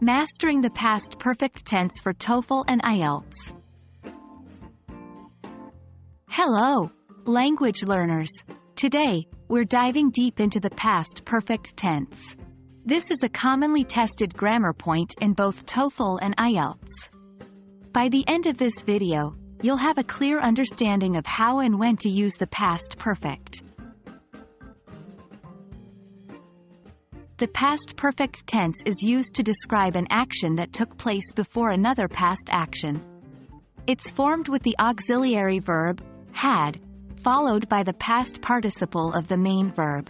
Mastering the past perfect tense for TOEFL and IELTS. Hello, language learners. Today, we're diving deep into the past perfect tense. This is a commonly tested grammar point in both TOEFL and IELTS. By the end of this video, you'll have a clear understanding of how and when to use the past perfect. The past perfect tense is used to describe an action that took place before another past action. It's formed with the auxiliary verb, had, followed by the past participle of the main verb.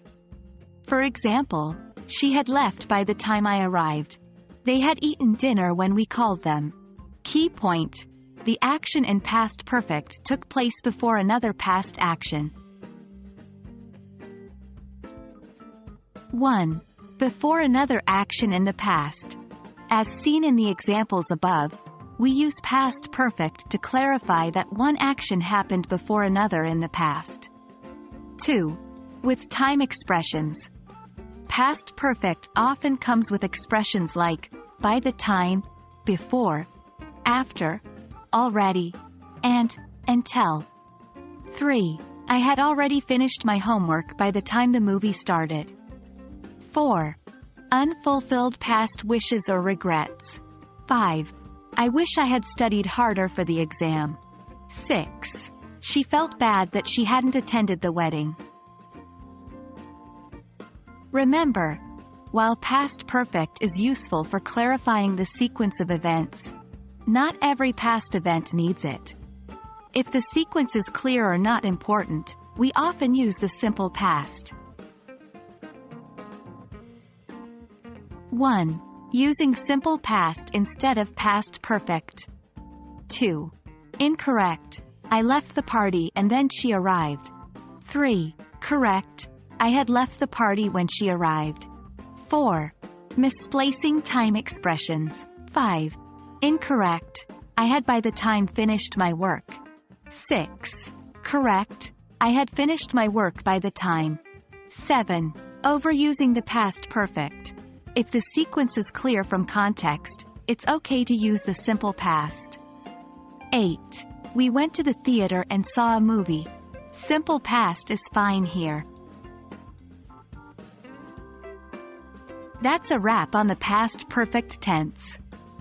For example, she had left by the time I arrived. They had eaten dinner when we called them. Key point: the action in past perfect took place before another past action. 1. Before another action in the past. As seen in the examples above, we use past perfect to clarify that one action happened before another in the past. 2. With time expressions. Past perfect often comes with expressions like by the time, before, after, already, and until. 3. I had already finished my homework by the time the movie started. 4. Unfulfilled past wishes or regrets. 5. I wish I had studied harder for the exam. 6. She felt bad that she hadn't attended the wedding. Remember, while past perfect is useful for clarifying the sequence of events, not every past event needs it. If the sequence is clear or not important, we often use the simple past. 1. Using simple past instead of past perfect. 2. Incorrect. I left the party and then she arrived. 3. Correct. I had left the party when she arrived. 4. Misplacing time expressions. 5. Incorrect. I had by the time finished my work. 6. Correct. I had finished my work by the time. 7. Overusing the past perfect. If the sequence is clear from context, it's okay to use the simple past. 8. We went to the theater and saw a movie. Simple past is fine here. That's a wrap on the past perfect tense.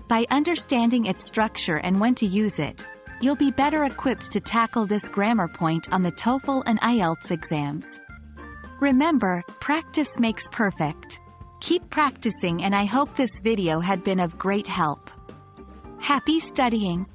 By understanding its structure and when to use it, you'll be better equipped to tackle this grammar point on the TOEFL and IELTS exams. Remember, practice makes perfect. Keep practicing, and I hope this video had been of great help. Happy studying!